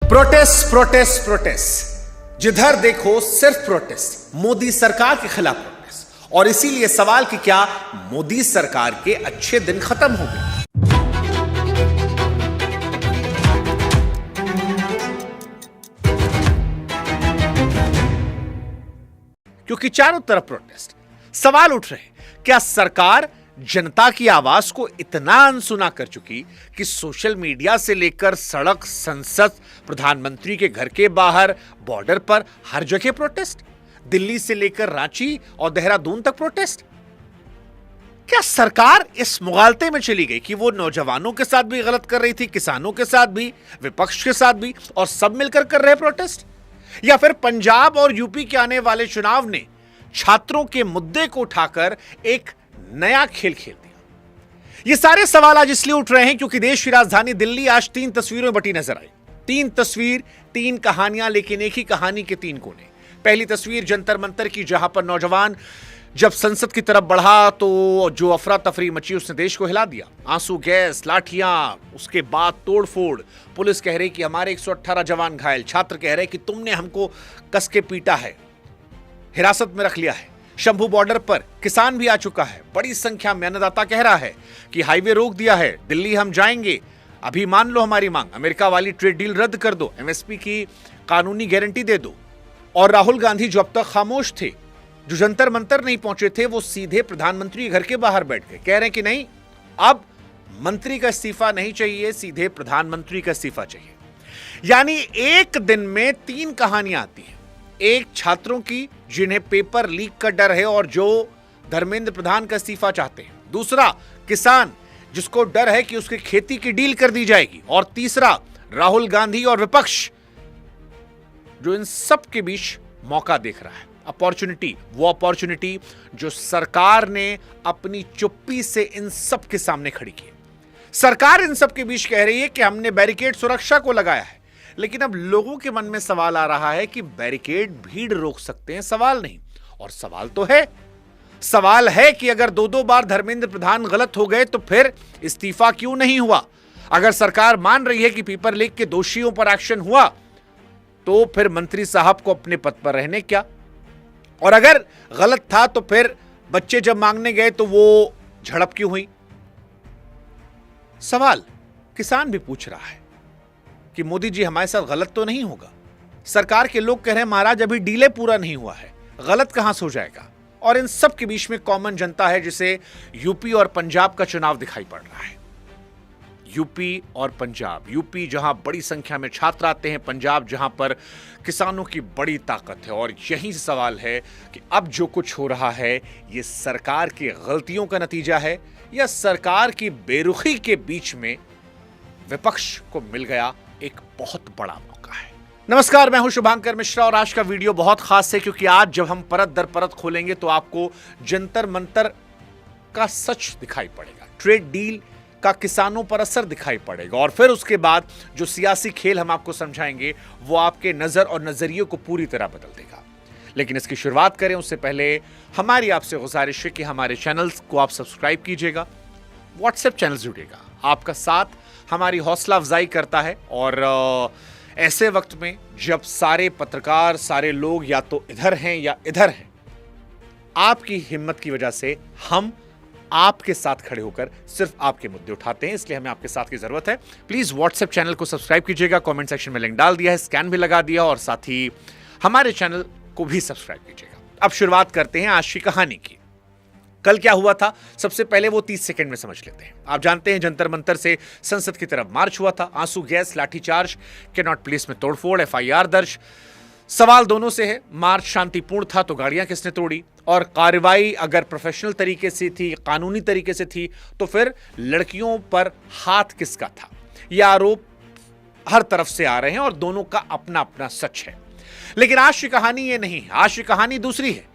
Protest protest protest, जिधर देखो सिर्फ प्रोटेस्ट, मोदी सरकार के खिलाफ प्रोटेस्ट। और इसीलिए सवाल कि क्या मोदी सरकार के अच्छे दिन खत्म हो गए? क्योंकि चारों तरफ प्रोटेस्ट, सवाल उठ रहे हैं क्या सरकार जनता की आवाज को इतना अनसुना कर चुकी कि सोशल मीडिया से लेकर सड़क, संसद, प्रधानमंत्री के घर के बाहर, बॉर्डर पर हर जगह प्रोटेस्ट, दिल्ली से लेकर रांची और देहरादून तक प्रोटेस्ट। क्या सरकार इस मुगालते में चली गई कि वो नौजवानों के साथ भी गलत कर रही थी, किसानों के साथ भी, विपक्ष के साथ भी, और सब मिलकर कर रहे प्रोटेस्ट? या फिर पंजाब और यूपी के आने वाले चुनाव ने छात्रों के मुद्दे को उठाकर एक नया खेल खेल दिया? ये सारे सवाल आज इसलिए उठ रहे हैं क्योंकि देश की राजधानी दिल्ली आज 3 तस्वीरों में बटी नजर आई। 3 तस्वीर, 3 कहानियां, लेकिन एक ही कहानी के 3 कोने। पहली तस्वीर जंतर मंतर की, जहां पर नौजवान जब संसद की तरफ बढ़ा तो जो अफरा तफरी मची उसने देश को हिला दिया। आंसू गैस, लाठियां, उसके बाद तोड़फोड़। पुलिस कह रही कि हमारे 118 जवान घायल, छात्र कह रहे कि तुमने हमको कस के पीटा है, हिरासत में रख लिया है। शंभू बॉर्डर पर किसान भी आ चुका है, बड़ी संख्या में अन्नदाता कह रहा है कि हाईवे रोक दिया है, दिल्ली हम जाएंगे, अभी मान लो हमारी मांग, अमेरिका वाली ट्रेड डील रद्द कर दो, एमएसपी की कानूनी गारंटी दे दो। और राहुल गांधी जो अब तक खामोश थे, जो जंतर मंतर नहीं पहुंचे थे, वो सीधे प्रधानमंत्री के घर के बाहर बैठ गए, कह रहे हैं कि नहीं, अब मंत्री का इस्तीफा नहीं चाहिए, सीधे प्रधानमंत्री का इस्तीफा चाहिए। यानी एक दिन में 3 कहानियां आती हैं। एक छात्रों की जिन्हें पेपर लीक का डर है और जो धर्मेंद्र प्रधान का इस्तीफा चाहते हैं। दूसरा किसान जिसको डर है कि उसकी खेती की डील कर दी जाएगी। और तीसरा राहुल गांधी और विपक्ष जो इन सब के बीच मौका देख रहा है, अपॉर्चुनिटी, वो अपॉर्चुनिटी जो सरकार ने अपनी चुप्पी से इन सब के सामने खड़ी की। सरकार इन सब के बीच कह रही है कि हमने बैरिकेड सुरक्षा को लगाया है, लेकिन अब लोगों के मन में सवाल आ रहा है कि बैरिकेड भीड़ रोक सकते हैं, सवाल नहीं। और सवाल तो है, सवाल है कि अगर 2-2 बार धर्मेंद्र प्रधान गलत हो गए तो फिर इस्तीफा क्यों नहीं हुआ? अगर सरकार मान रही है कि पेपर लीक के दोषियों पर एक्शन हुआ तो फिर मंत्री साहब को अपने पद पर रहने क्या? और अगर गलत था तो फिर बच्चे जब मांगने गए तो वो झड़प क्यों हुई? सवाल किसान भी पूछ रहा है कि मोदी जी हमारे साथ गलत तो नहीं होगा? सरकार के लोग कह रहे हैं महाराज अभी डीले पूरा नहीं हुआ है, गलत कहां से हो जाएगा? और इन सब के बीच में कॉमन जनता है जिसे यूपी और पंजाब का चुनाव दिखाई पड़ रहा है। यूपी और पंजाब, यूपी जहां बड़ी संख्या में छात्र आते हैं, पंजाब जहां पर किसानों की बड़ी ताकत है। और यही सवाल है कि अब जो कुछ हो रहा है ये सरकार की गलतियों का नतीजा है या सरकार की बेरुखी के बीच में विपक्ष को मिल गया एक बहुत बड़ा मौका है। नमस्कार, मैं हूं शुभांकर मिश्रा और आज का वीडियो बहुत खास है क्योंकि आज जब हम परत दर परत खोलेंगे तो आपको जंतर मंतर का सच दिखाई पड़ेगा, ट्रेड डील का किसानों पर असर दिखाई पड़ेगा, और फिर उसके बाद जो सियासी खेल हम आपको समझाएंगे वो आपके नजर और नजरिए को पूरी तरह बदल देगा। लेकिन इसकी शुरुआत करें उससे पहले हमारी आपसे गुजारिश है कि हमारे चैनल्स को आप सब्सक्राइब कीजिएगा, व्हाट्सएप चैनल जुड़िएगा। आपका साथ हमारी हौसला अफजाई करता है और ऐसे वक्त में जब सारे पत्रकार, सारे लोग या तो इधर हैं या इधर हैं, आपकी हिम्मत की वजह से हम आपके साथ खड़े होकर सिर्फ आपके मुद्दे उठाते हैं, इसलिए हमें आपके साथ की जरूरत है। प्लीज व्हाट्सएप चैनल को सब्सक्राइब कीजिएगा, कमेंट सेक्शन में लिंक डाल दिया है, स्कैन भी लगा दिया, और साथ ही हमारे चैनल को भी सब्सक्राइब कीजिएगा। अब शुरुआत करते हैं आज की कहानी की। कल क्या हुआ था सबसे पहले वो 30 सेकंड में समझ लेते हैं। आप जानते हैं जंतर मंतर से संसद की तरफ मार्च हुआ था, आंसू गैस, लाठीचार्ज, कैनॉट प्लेस में तोड़फोड़, एफआईआर दर्ज। सवाल दोनों से है, मार्च शांतिपूर्ण था तो गाड़ियां किसने तोड़ी? और कार्रवाई अगर प्रोफेशनल तरीके से थी, कानूनी तरीके से थी, तो फिर लड़कियों पर हाथ किसका था? ये आरोप हर तरफ से आ रहे हैं और दोनों का अपना अपना सच है। लेकिन आज की कहानी ये नहीं है, आज की कहानी दूसरी है।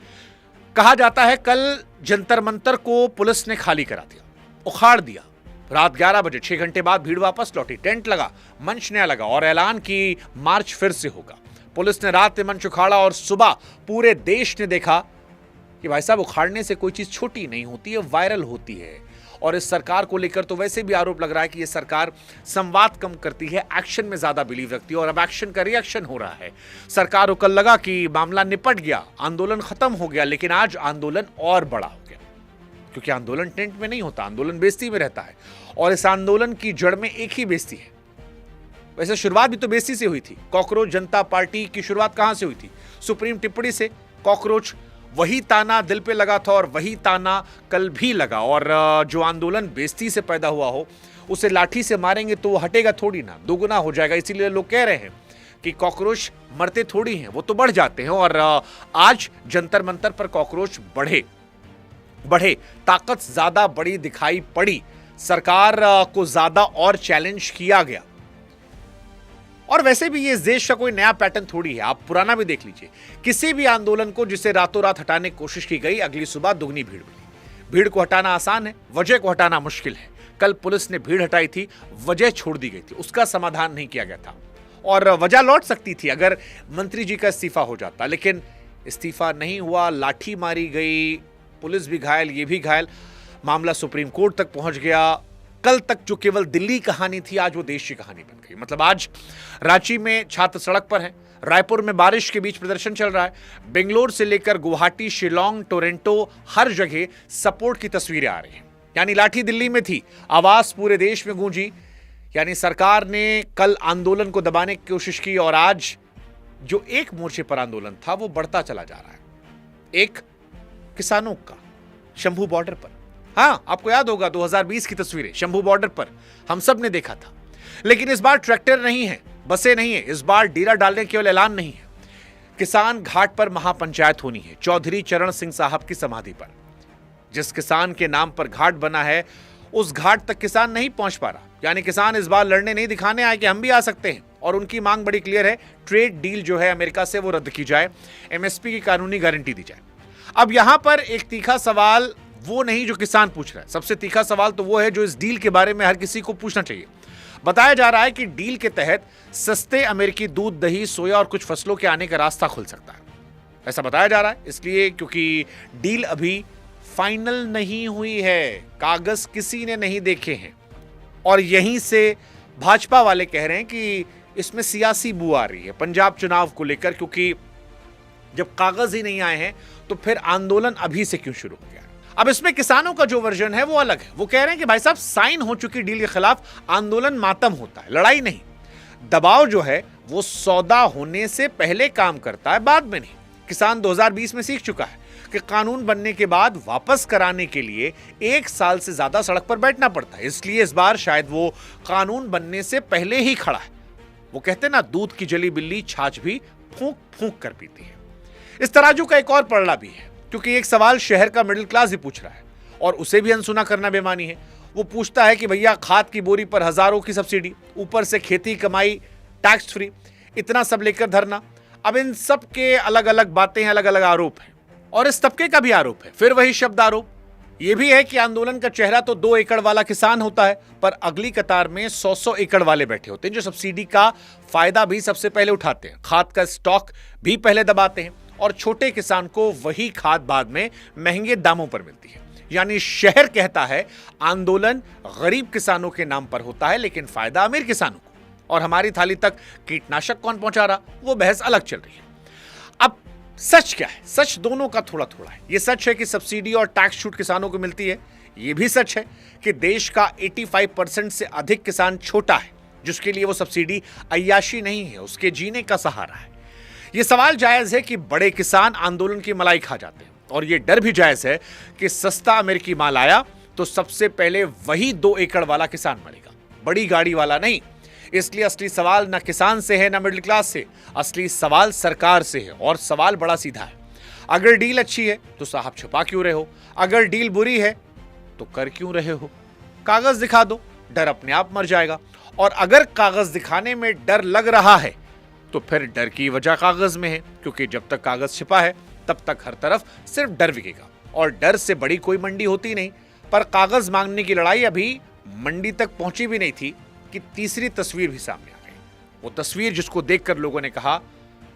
कहा जाता है कल जंतर मंतर को पुलिस ने खाली करा दिया, उखाड़ दिया। रात 11 बजे 6 घंटे बाद भीड़ वापस लौटी, टेंट लगा, मंच नया लगा और ऐलान की मार्च फिर से होगा। पुलिस ने रात में मंच उखाड़ा और सुबह पूरे देश ने देखा कि भाई साहब उखाड़ने से कोई चीज छोटी नहीं होती है, वायरल होती है। और इस सरकार को लेकर तो वैसे भी आरोप लग रहा है कि यह सरकार संवाद कम करती है, एक्शन में ज्यादा बिलीव रखती है और अब एक्शन का रिएक्शन हो रहा है। सरकार को कल लगा कि मामला निपट गया, आंदोलन खत्म हो गया, लेकिन आज आंदोलन और बड़ा हो गया, क्योंकि आंदोलन टेंट में नहीं होता, आंदोलन बेइज्जती में रहता है और इस आंदोलन की जड़ में एक ही बेइज्जती है। वैसे शुरुआत भी तो बेइज्जती से हुई थी। कॉकरोच जनता पार्टी की शुरुआत कहां से हुई थी? सुप्रीम टिप्पणी से। कॉकरोच, वही ताना दिल पे लगा था और वही ताना कल भी लगा। और जो आंदोलन बेइज्जती से पैदा हुआ हो उसे लाठी से मारेंगे तो वो हटेगा थोड़ी ना, दोगुना हो जाएगा। इसीलिए लोग कह रहे हैं कि कॉकरोच मरते थोड़ी हैं, वो तो बढ़ जाते हैं। और आज जंतर मंतर पर कॉकरोच बढ़े, ताकत ज्यादा बड़ी दिखाई पड़ी, सरकार को ज्यादा और चैलेंज किया गया। और वैसे भी ये देश का कोई नया पैटर्न थोड़ी है, आप पुराना भी देख लीजिए। किसी भी आंदोलन को जिसे रातों रात हटाने की कोशिश की गई, अगली सुबह दुगनी भीड़ मिली। भीड़ को हटाना आसान है, वजह को हटाना मुश्किल है। कल पुलिस ने भीड़ हटाई थी, वजह छोड़ दी गई थी, उसका समाधान नहीं किया गया था। और वजह लौट सकती थी अगर मंत्री जी का इस्तीफा हो जाता, लेकिन इस्तीफा नहीं हुआ, लाठी मारी गई, पुलिस भी घायल, ये भी घायल, मामला सुप्रीम कोर्ट तक पहुंच गया। कल तक जो केवल दिल्ली कहानी थी, आज वो देश की कहानी बन गई। मतलब आज रांची में छात्र सड़क पर हैं, रायपुर में बारिश के बीच प्रदर्शन चल रहा है, बेंगलोर से लेकर गुवाहाटी, शिलोंग, टोरंटो, हर जगह सपोर्ट की तस्वीरें आ रही हैं। यानी लाठी दिल्ली में थी, आवाज पूरे देश में गूंजी। यानी सरकार ने कल आंदोलन को दबाने की कोशिश की और आज जो एक मोर्चे पर आंदोलन था वो बढ़ता चला जा रहा है। एक किसानों का शंभू बॉर्डर पर, हाँ आपको याद होगा 2020 की तस्वीरें, शंभू बॉर्डर पर हम सब ने देखा था। लेकिन इस बार ट्रैक्टर नहीं है, बसें नहीं है, इस बार डेरा डालने केवल ऐलान नहीं है। किसान घाट पर महापंचायत होनी है, चौधरी चरण सिंह साहब की समाधि पर। जिस किसान के नाम पर घाट बना है उस घाट तक किसान नहीं पहुंच पा रहा। यानी किसान इस बार लड़ने नहीं दिखाने आए कि हम भी आ सकते हैं। और उनकी मांग बड़ी क्लियर है, ट्रेड डील जो है अमेरिका से वो रद्द की जाए, एमएसपी की कानूनी गारंटी दी जाए। अब यहां पर एक तीखा सवाल वो नहीं जो किसान पूछ रहा है, सबसे तीखा सवाल तो वो है जो इस डील के बारे में हर किसी को पूछना चाहिए। बताया जा रहा है कि डील के तहत सस्ते अमेरिकी दूध, दही, सोया और कुछ फसलों के आने का रास्ता खुल सकता है। ऐसा बताया जा रहा है इसलिए क्योंकि डील अभी फाइनल नहीं हुई है, कागज किसी ने नहीं देखे हैं। और यहीं से भाजपा वाले कह रहे हैं कि इसमें सियासी बू आ रही है पंजाब चुनाव को लेकर, क्योंकि जब कागज ही नहीं आए हैं तो फिर आंदोलन अभी से क्यों शुरू हो गया। अब इसमें किसानों का जो वर्जन है वो अलग है। वो कह रहे हैं कि भाई साहब साइन हो चुकी डील के खिलाफ आंदोलन मातम होता है, लड़ाई नहीं। दबाव जो है वो सौदा होने से पहले काम करता है, बाद में नहीं। किसान 2020 में सीख चुका है कि कानून बनने के बाद वापस कराने के लिए 1 साल से ज्यादा सड़क पर बैठना पड़ता है। इसलिए इस बार शायद वो कानून बनने से पहले ही खड़ा है। वो कहते हैं ना, दूध की जली बिल्ली छाछ भी फूंक फूंक कर पीती है। इस तराजू का एक और पलड़ा भी है, क्योंकि एक सवाल शहर का मिडिल क्लास भी पूछ रहा है और उसे भी अनसुना करना बेमानी है। वो पूछता है कि भैया खाद की बोरी पर हजारों की सब्सिडी, ऊपर से खेती कमाई टैक्स फ्री, इतना सब लेकर धरना। अब इन सब के अलग अलग बातें हैं, अलग अलग आरोप हैं और इस तबके का भी आरोप है। फिर वही शब्द आरोप यह भी है कि आंदोलन का चेहरा तो 2 एकड़ वाला किसान होता है, पर अगली कतार में 100-100 एकड़ वाले बैठे होते हैं जो सब्सिडी का फायदा भी सबसे पहले उठाते हैं, खाद का स्टॉक भी पहले दबाते हैं और छोटे किसान को वही खाद बाद में महंगे दामों पर मिलती है। यानी शहर कहता है आंदोलन गरीब किसानों के नाम पर होता है, लेकिन फायदा अमीर किसानों को। और हमारी थाली तक कीटनाशक कौन पहुंचा रहा, वो बहस अलग चल रही है। अब सच क्या है? सच दोनों का थोड़ा थोड़ा है। यह सच है कि सब्सिडी और टैक्स छूट किसानों को मिलती है। यह भी सच है कि देश का 85% से अधिक किसान छोटा है, जिसके लिए वो सब्सिडी अय्याशी नहीं है, उसके जीने का सहारा है। यह सवाल जायज है कि बड़े किसान आंदोलन की मलाई खा जाते हैं, और यह डर भी जायज है कि सस्ता अमेरिकी माल आया तो सबसे पहले वही 2 एकड़ वाला किसान मरेगा, बड़ी गाड़ी वाला नहीं। इसलिए असली सवाल ना किसान से है ना मिडिल क्लास से, असली सवाल सरकार से है। और सवाल बड़ा सीधा है, अगर डील अच्छी है तो साहब छुपा क्यों रहे हो? अगर डील बुरी है तो कर क्यों रहे हो? कागज दिखा दो, डर अपने आप मर जाएगा। और अगर कागज दिखाने में डर लग रहा है तो फिर डर की वजह कागज में है, क्योंकि जब तक कागज छिपा है तब तक हर तरफ सिर्फ डर बिकेगा और डर से बड़ी कोई मंडी होती नहीं। पर कागज मांगने की लड़ाई अभी मंडी तक पहुंची भी नहीं थी कि तीसरी तस्वीर भी सामने आ गई। वो तस्वीर जिसको देखकर लोगों ने कहा,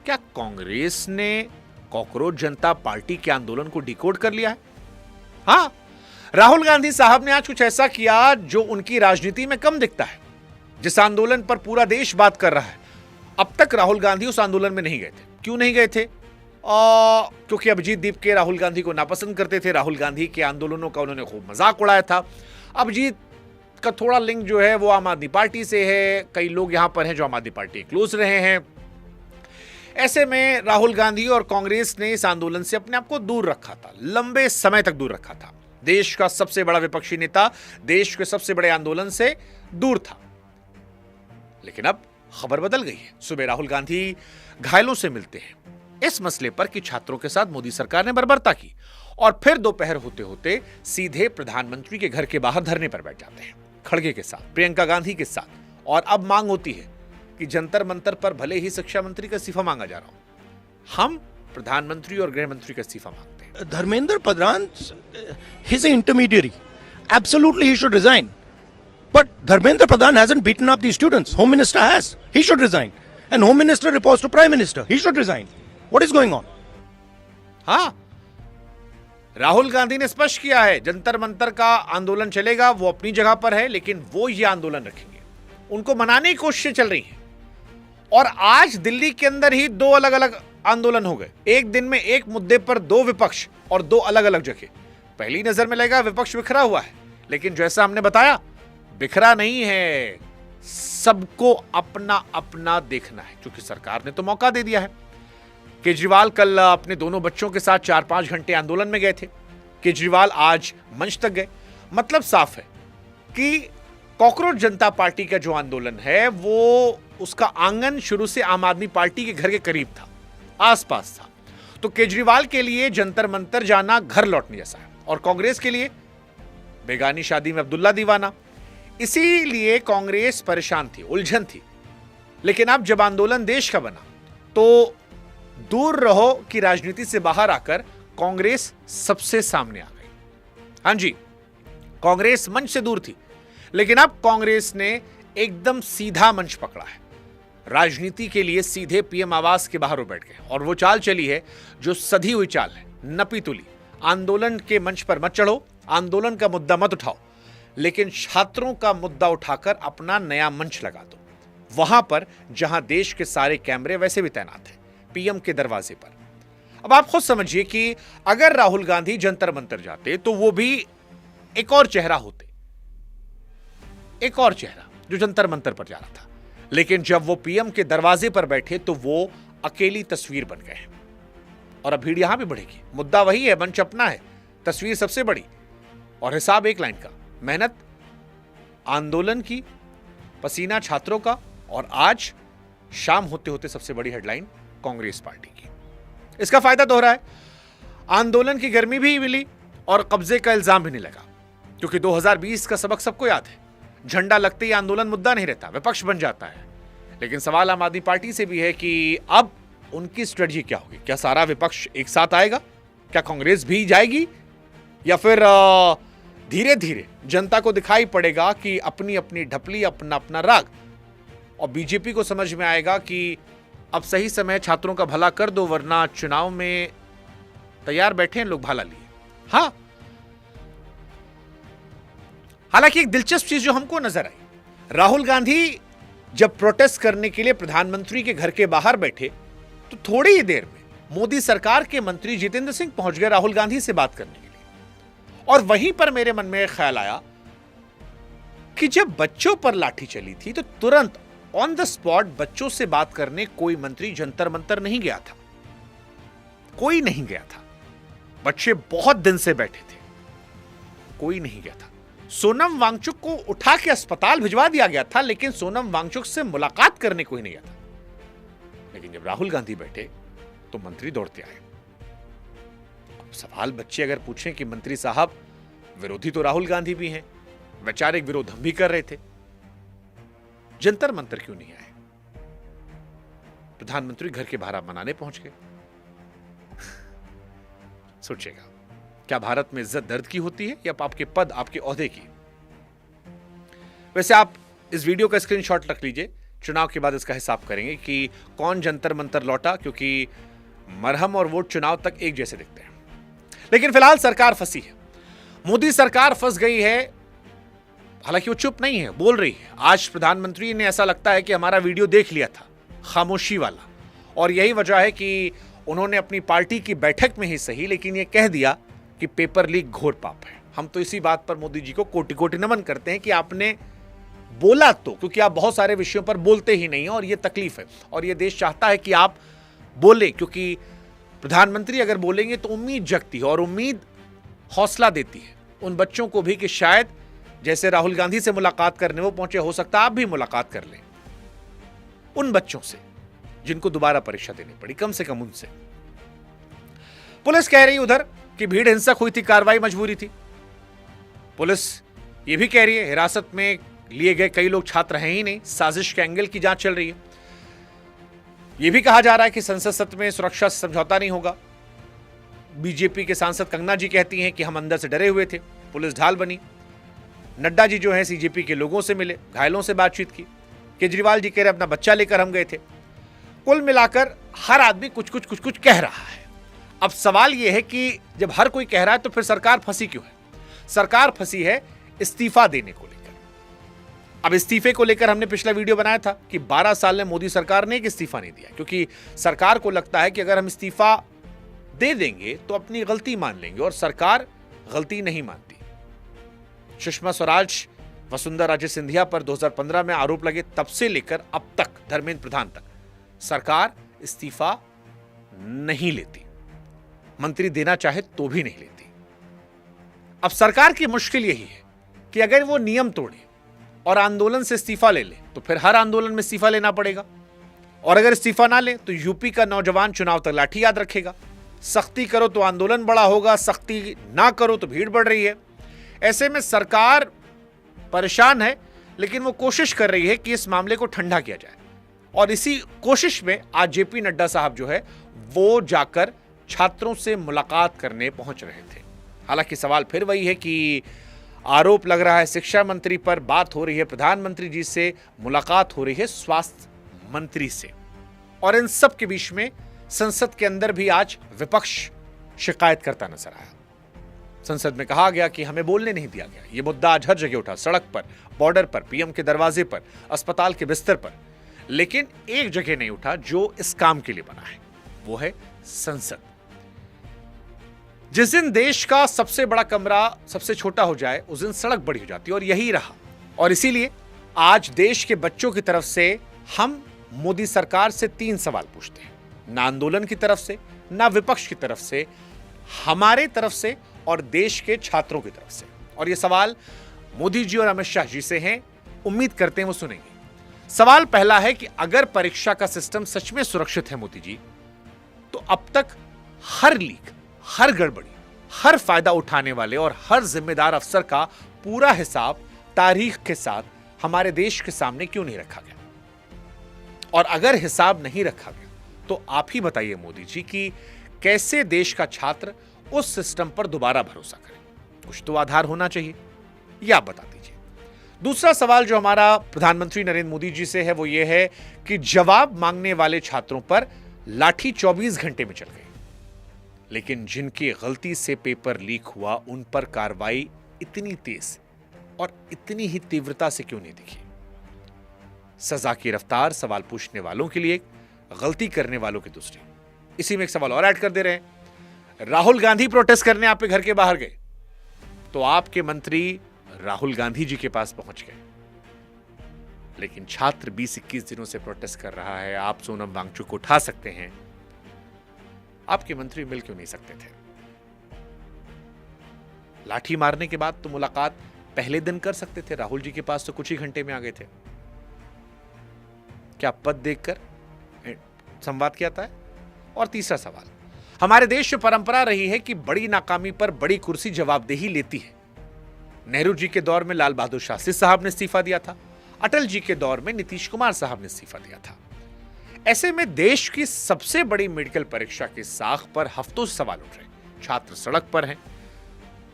क्या कांग्रेस ने कॉकरोच जनता पार्टी के आंदोलन को डिकोड कर लिया है? हाँ, राहुल गांधी साहब ने आज कुछ ऐसा किया जो उनकी राजनीति में कम दिखता है। जिस आंदोलन पर पूरा देश बात कर रहा है, अब तक राहुल गांधी उस आंदोलन में नहीं गए थे। क्यों नहीं गए थे? क्योंकि अभिजीत दीप के राहुल गांधी को नापसंद करते थे। राहुल गांधी के आंदोलनों का उन्होंने खूब मजाक उड़ाया था। अभिजीत का थोड़ा लिंक जो है वो आम आदमी पार्टी से है। कई लोग यहां पर हैं जो आम आदमी पार्टी के क्लोज रहे हैं। ऐसे में राहुल गांधी और कांग्रेस ने इस आंदोलन से अपने आप को दूर रखा था, लंबे समय तक दूर रखा था। देश का सबसे बड़ा विपक्षी नेता देश के सबसे बड़े आंदोलन से दूर था। लेकिन अब खबर बदल गई है। सुबह राहुल गांधी घायलों से मिलते हैं इस मसले पर कि छात्रों के साथ मोदी सरकार ने बर्बरता की, और फिर दोपहर होते होते सीधे प्रधानमंत्री के घर के बाहर धरने पर बैठ जाते हैं, खड़गे के साथ, प्रियंका गांधी के साथ। और अब मांग होती है कि जंतर मंतर पर भले ही शिक्षा मंत्री का इस्तीफा मांगा जा रहा हो, हम प्रधानमंत्री और गृह मंत्री का इस्तीफा मांगते हैं। Dharmendra Pradhan, he's an intermediary. Absolutely, he should resign. But Dharmendra Pradhan hasn't beaten up the students. Home Minister has. He should resign. And Home Minister reports to Prime Minister. He should resign. What is going on? हाँ, राहुल गांधी ने स्पष्ट किया है जंतर मंतर का आंदोलन चलेगा, वो अपनी जगह पर है, लेकिन वो ये आंदोलन रखेंगे। उनको मनाने की कोशिशें चल रही हैं। और आज दिल्ली के अंदर ही दो अलग अलग आंदोलन हो गए। एक दिन में एक मुद्दे पर दो विपक्ष और दो अलग अलग जगह। पहली नजर में लगेगा विपक्ष बिखरा हुआ है, लेकिन जैसा हमने बताया बिखरा नहीं है। सबको अपना अपना देखना है, क्योंकि सरकार ने तो मौका दे दिया है। केजरीवाल कल अपने दोनों बच्चों के साथ 4-5 घंटे आंदोलन में गए थे। केजरीवाल आज मंच तक गए। मतलब साफ है कि कॉकरोच जनता पार्टी का जो आंदोलन है वो उसका आंगन शुरू से आम आदमी पार्टी के घर के करीब था, आसपास था। तो केजरीवाल के लिए जंतर मंतर जाना घर लौटने जैसा है, और कांग्रेस के लिए बेगानी शादी में अब्दुल्ला दीवाना। इसीलिए कांग्रेस परेशान थी, उलझन थी। लेकिन अब जब आंदोलन देश का बना तो दूर रहो कि राजनीति से बाहर आकर कांग्रेस सबसे सामने आ गई। हां जी, कांग्रेस मंच से दूर थी, लेकिन अब कांग्रेस ने एकदम सीधा मंच पकड़ा है। राजनीति के लिए सीधे पीएम आवास के बाहर बैठ गए, और वो चाल चली है जो सधी हुई चाल है, नपी तुली। आंदोलन के मंच पर मत चढ़ो, आंदोलन का मुद्दा मत उठाओ, लेकिन छात्रों का मुद्दा उठाकर अपना नया मंच लगा दो, वहां पर जहां देश के सारे कैमरे वैसे भी तैनात हैं, पीएम के दरवाजे पर। अब आप खुद समझिए कि अगर राहुल गांधी जंतर मंतर जाते तो वो भी एक और चेहरा होते, एक और चेहरा जो जंतर मंतर पर जा रहा था। लेकिन जब वो पीएम के दरवाजे पर बैठे तो वो अकेली तस्वीर बन गए। और अब भीड़ यहां भी बढ़ेगी। मुद्दा वही है, मंच अपना है, तस्वीर सबसे बड़ी, और हिसाब एक लाइन का, मेहनत आंदोलन की, पसीना छात्रों का, और आज शाम होते होते सबसे बड़ी हेडलाइन कांग्रेस पार्टी की। इसका फायदा दोहरा है। आंदोलन की गर्मी भी मिली और कब्जे का इल्जाम भी नहीं लगा, क्योंकि 2020 का सबक सबको याद है। झंडा लगते ही आंदोलन मुद्दा नहीं रहता, विपक्ष बन जाता है। लेकिन सवाल आम आदमी पार्टी से भी है कि अब उनकी स्ट्रेटजी क्या होगी। क्या सारा विपक्ष एक साथ आएगा? क्या कांग्रेस भी जाएगी? या फिर धीरे धीरे जनता को दिखाई पड़ेगा कि अपनी अपनी ढपली, अपना अपना राग, और बीजेपी को समझ में आएगा कि अब सही समय छात्रों का भला कर दो, वरना चुनाव में तैयार बैठे हैं लोग भाला लिए। हां, हालांकि एक दिलचस्प चीज जो हमको नजर आई, राहुल गांधी जब प्रोटेस्ट करने के लिए प्रधानमंत्री के घर के बाहर बैठे तो थोड़ी ही देर में मोदी सरकार के मंत्री जितेंद्र सिंह पहुंच गए राहुल गांधी से बात करने के लिए। और वहीं पर मेरे मन में एक ख्याल आया कि जब बच्चों पर लाठी चली थी तो तुरंत ऑन द स्पॉट बच्चों से बात करने कोई मंत्री जंतर मंतर नहीं गया था, कोई नहीं गया था। बच्चे बहुत दिन से बैठे थे, कोई नहीं गया था। सोनम वांगचुक को उठा के अस्पताल भिजवा दिया गया था, लेकिन सोनम वांगचुक से मुलाकात करने कोई नहीं गया था। लेकिन जब राहुल गांधी बैठे तो मंत्री दौड़ते आए। अब सवाल बच्चे अगर पूछें कि मंत्री साहब, विरोधी तो राहुल गांधी भी हैं, वैचारिक विरोध हम भी कर रहे थे, जंतर मंतर क्यों नहीं आए? प्रधानमंत्री घर के बाहर आप मनाने पहुंच गए। सोचिएगा, क्या भारत में इज्जत दर्द की होती है या आपके पद, आपके ओहदे की? वैसे आप इस वीडियो का स्क्रीनशॉट रख लीजिए, चुनाव के बाद इसका हिसाब करेंगे कि कौन जंतर मंतर लौटा, क्योंकि मरहम और वोट चुनाव तक एक जैसे दिखते हैं। लेकिन फिलहाल सरकार फंसी है। मोदी सरकार फंस गई है। हालांकि वो चुप नहीं है, बोल रही है। आज प्रधानमंत्री ने ऐसा लगता है कि हमारा वीडियो देख लिया था, खामोशी वाला, और यही वजह है कि उन्होंने अपनी पार्टी की बैठक में ही सही, लेकिन ये कह दिया कि पेपर लीक घोर पाप है। हम तो इसी बात पर मोदी जी को कोटि कोटि नमन करते हैं कि आपने बोला तो, क्योंकि आप बहुत सारे विषयों पर बोलते ही नहीं हैं और ये तकलीफ है, और ये देश चाहता है कि आप बोले, क्योंकि प्रधानमंत्री अगर बोलेंगे तो उम्मीद जगती है, और उम्मीद हौसला देती है उन बच्चों को भी कि शायद जैसे राहुल गांधी से मुलाकात करने वो पहुंचे, हो सकता है आप भी मुलाकात कर लें उन बच्चों से जिनको दोबारा परीक्षा देनी पड़ी, कम से कम उनसे। पुलिस कह रही उधर कि भीड़ हिंसक हुई थी, कार्रवाई मजबूरी थी। पुलिस ये भी कह रही है हिरासत में लिए गए कई लोग छात्र हैं ही नहीं, साजिश के एंगल की जांच चल रही है। यह भी कहा जा रहा है कि संसद सत्र में सुरक्षा से समझौता नहीं होगा। बीजेपी के सांसद कंगना जी कहती हैं कि हम अंदर से डरे हुए थे, पुलिस ढाल बनी। नड्डा जी जो है सीजेपी के लोगों से मिले, घायलों से बातचीत की। केजरीवाल जी कह रहे अपना बच्चा लेकर हम गए थे। कुल मिलाकर हर आदमी कुछ कुछ कह रहा है। अब सवाल यह है कि जब हर कोई कह रहा है तो फिर सरकार फंसी क्यों है? सरकार फंसी है इस्तीफा देने को लेकर। अब इस्तीफे को लेकर हमने पिछला वीडियो बनाया था कि 12 साल में मोदी सरकार ने एक इस्तीफा नहीं दिया, क्योंकि सरकार को लगता है कि अगर हम इस्तीफा दे देंगे तो अपनी गलती मान लेंगे, और सरकार गलती नहीं मानती। सुषमा स्वराज, वसुंधरा राजे सिंधिया पर 2015 में आरोप लगे, तब से लेकर अब तक धर्मेंद्र प्रधान तक सरकार इस्तीफा नहीं लेती, मंत्री देना चाहे तो भी नहीं लेती। अब सरकार की मुश्किल यही है कि अगर वो नियम तोड़े और आंदोलन से इस्तीफा ले ले तो फिर हर आंदोलन में इस्तीफा लेना पड़ेगा, और अगर इस्तीफा ना ले तो यूपी का नौजवान चुनाव तक लाठी याद रखेगा। सख्ती करो तो आंदोलन बड़ा होगा, सख्ती ना करो तो भीड़ बढ़ रही है। ऐसे में सरकार परेशान है, लेकिन वो कोशिश कर रही है कि इस मामले को ठंडा किया जाए, और इसी कोशिश में आज जेपी नड्डा साहब जो है वो जाकर छात्रों से मुलाकात करने पहुंच रहे थे। हालांकि सवाल फिर वही है कि आरोप लग रहा है शिक्षा मंत्री पर, बात हो रही है प्रधानमंत्री जी से, मुलाकात हो रही है स्वास्थ्य मंत्री से, और इन सब के बीच में संसद के अंदर भी आज विपक्ष शिकायत करता नजर आया। संसद में कहा गया कि हमें बोलने नहीं दिया गया। यह मुद्दा आज हर जगह उठा, सड़क पर, बॉर्डर पर, पीएम के दरवाजे पर, अस्पताल के बिस्तर पर, लेकिन एक जगह नहीं उठा जो इस काम के लिए बना है, वो है संसद। जिस दिन देश का सबसे बड़ा कमरा सबसे छोटा हो जाए उस दिन सड़क बड़ी हो जाती है, और यही रहा। और इसीलिए आज देश के बच्चों की तरफ से हम मोदी सरकार से 3 सवाल पूछते हैं, ना आंदोलन की तरफ से, ना विपक्ष की तरफ से, हमारे तरफ से और देश के छात्रों की तरफ से। और ये सवाल मोदी जी और अमित शाह जी से हैं, उम्मीद करते हैं वो सुनेंगे। सवाल पहला है कि अगर परीक्षा का सिस्टम सच में सुरक्षित है मोदी जी, तो अब तक हर लीक, हर गड़बड़ी, हर फायदा उठाने वाले और हर जिम्मेदार अफसर का पूरा हिसाब तारीख के साथ हमारे देश के सामने क्यों नहीं रखा गया? और अगर हिसाब नहीं रखा गया तो आप ही बताइए मोदी जी कि कैसे देश का छात्र उस सिस्टम पर दोबारा भरोसा करे? कुछ तो आधार होना चाहिए, ये आप बता दीजिए। दूसरा सवाल जो हमारा प्रधानमंत्री नरेंद्र मोदी जी से है वो ये है कि जवाब मांगने वाले छात्रों पर लाठी 24 घंटे में चल गई, लेकिन जिनकी गलती से पेपर लीक हुआ उन पर कार्रवाई इतनी तेज और इतनी ही तीव्रता से क्यों नहीं दिखी? सजा की रफ्तार सवाल पूछने वालों के लिए, गलती करने वालों की दूसरी। इसी में एक सवाल और ऐड कर दे रहे हैं। राहुल गांधी प्रोटेस्ट करने आपके घर के बाहर गए तो आपके मंत्री राहुल गांधी जी के पास पहुंच गए, लेकिन छात्र 20-21 दिनों से प्रोटेस्ट कर रहा है, आप सोनम वांगचुक को उठा सकते हैं, आपके मंत्री मिल क्यों नहीं सकते थे? लाठी मारने के बाद तो मुलाकात पहले दिन कर सकते थे, राहुल जी के पास तो कुछ ही घंटे में आ गए थे। क्या पद देखकर संवाद किया था? और तीसरा सवाल, हमारे देश में परंपरा रही है कि बड़ी नाकामी पर बड़ी कुर्सी जवाबदेही लेती है। नेहरू जी के दौर में लाल बहादुर शास्त्री साहब ने इस्तीफा दिया था, अटल जी के दौर में नीतीश कुमार साहब ने इस्तीफा दिया था। ऐसे में देश की सबसे बड़ी मेडिकल परीक्षा की साख पर हफ्तों से सवाल उठ रहे, छात्र सड़क पर हैं,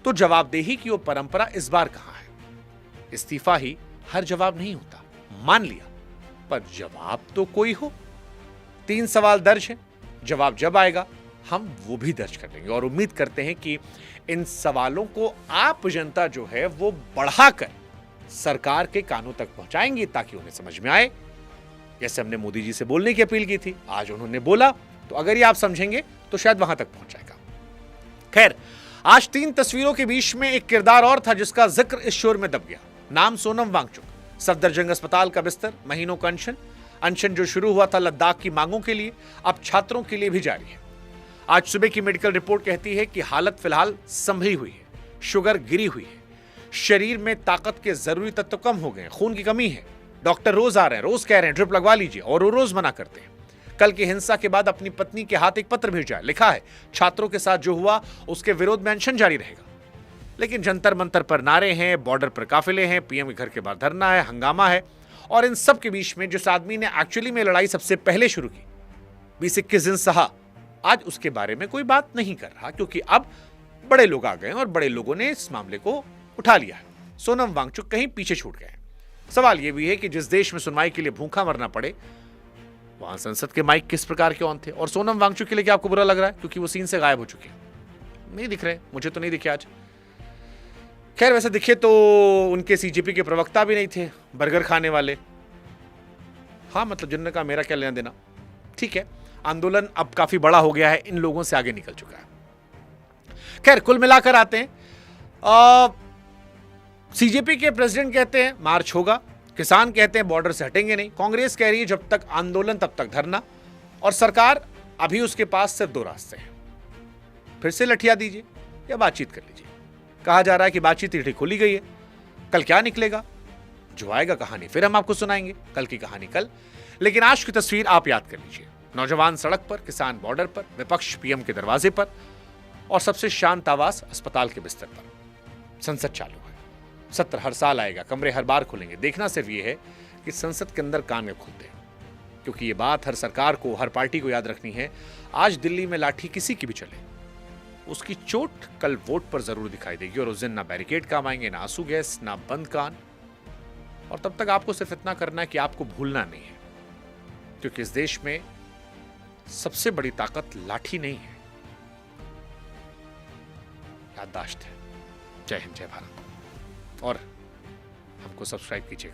तो जवाबदेही की वो परंपरा इस बार कहां है? इस्तीफा ही हर जवाब नहीं होता, मान लिया, पर जवाब तो कोई हो। 3 सवाल दर्ज है, जवाब जब आएगा हम वो भी दर्ज कर लेंगे और उम्मीद करते हैं कि इन सवालों को आप जनता जो है वो बढ़ाकर सरकार के कानों तक पहुंचाएंगी ताकि उन्हें समझ में आए। जैसे हमने मोदी जी से बोलने की अपील की थी, आज उन्होंने बोला, तो अगर ये आप समझेंगे तो शायद वहां तक पहुंच जाएगा। खैर, आज 3 तस्वीरों के बीच में एक किरदार और था जिसका जिक्र इस शोर में दब गया। नाम सोनम वांगचुक। सफदरजंग अस्पताल का बिस्तर, महीनों का अनशन जो शुरू हुआ था लद्दाख की मांगों के लिए, अब छात्रों के लिए भी जारी है। आज सुबह की मेडिकल रिपोर्ट कहती है कि हालत फिलहाल संभली हुई है, शुगर गिरी हुई है, शरीर में ताकत के जरूरी तत्व कम हो गए, खून की कमी है। डॉक्टर रोज आ रहे हैं, रोज कह रहे हैं ड्रिप लगवा लीजिए, और वो रोज मना करते हैं। कल की हिंसा के बाद अपनी पत्नी के हाथ एक पत्र भेजा है, लिखा है छात्रों के साथ जो हुआ उसके विरोध में अनशन जारी रहेगा। लेकिन जंतर मंतर पर नारे हैं, बॉर्डर पर काफिले हैं, पीएम के घर के बाहर धरना है, हंगामा है, और इन सब के बीच में जिस आदमी ने एक्चुअली में लड़ाई सबसे पहले शुरू की, 20-21 दिन सहा, आज उसके बारे में कोई बात नहीं कर रहा, क्योंकि अब बड़े लोग आ गए और बड़े लोगों ने इस मामले को उठा लिया है। सोनम वांगचुक कहीं पीछे छूट गए। सवाल यह भी है कि जिस देश में सुनवाई के लिए भूखा मरना पड़े, वहां संसद के माइक किस प्रकार के ऑन थे? और सोनम वांगचुक के लिए क्या आपको बुरा लग रहा है क्योंकि वो सीन से गायब हो चुके हैं? नहीं दिख रहे, मुझे तो नहीं दिखे आज। खैर, वैसे दिखे तो उनके सीजेपी के प्रवक्ता भी नहीं थे, बर्गर खाने वाले। हाँ, मतलब जिन्होंने कहा मेरा क्या लेना देना। ठीक है, आंदोलन अब काफी बड़ा हो गया है, इन लोगों से आगे निकल चुका है। खैर, कुल मिलाकर आते हैं, सीजेपी के प्रेसिडेंट कहते हैं मार्च होगा, किसान कहते हैं बॉर्डर से हटेंगे नहीं, कांग्रेस कह रही है जब तक आंदोलन तब तक धरना, और सरकार अभी उसके पास सिर्फ 2 रास्ते हैं, फिर से लठिया दीजिए या बातचीत कर लीजिए। कहा जा रहा है कि बातचीत इतनी खोली गई है, कल क्या निकलेगा, जो आएगा कहानी फिर हम आपको सुनाएंगे, कल की कहानी कल। लेकिन आज की तस्वीर आप याद कर लीजिए, नौजवान सड़क पर, किसान बॉर्डर पर, विपक्ष पीएम के दरवाजे पर, और सबसे शांत आवाज अस्पताल के बिस्तर पर। संसद चालू है, सत्र हर साल आएगा, कमरे हर बार खुलेंगे। देखना सिर्फ ये है कि संसद के अंदर कान में खुलते हैं, क्योंकि ये बात हर सरकार को, हर पार्टी को याद रखनी है। आज दिल्ली में लाठी किसी की भी चले, उसकी चोट कल वोट पर जरूर दिखाई देगी, और उस दिन ना बैरिकेड काम आएंगे, ना आंसू गैस, ना बंद कान। और तब तक आपको सिर्फ इतना करना है कि आपको भूलना नहीं है, क्योंकि इस देश में सबसे बड़ी ताकत लाठी नहीं है, याददाश्त है। जय हिंद, जय भारत, और हमको सब्सक्राइब कीजिएगा।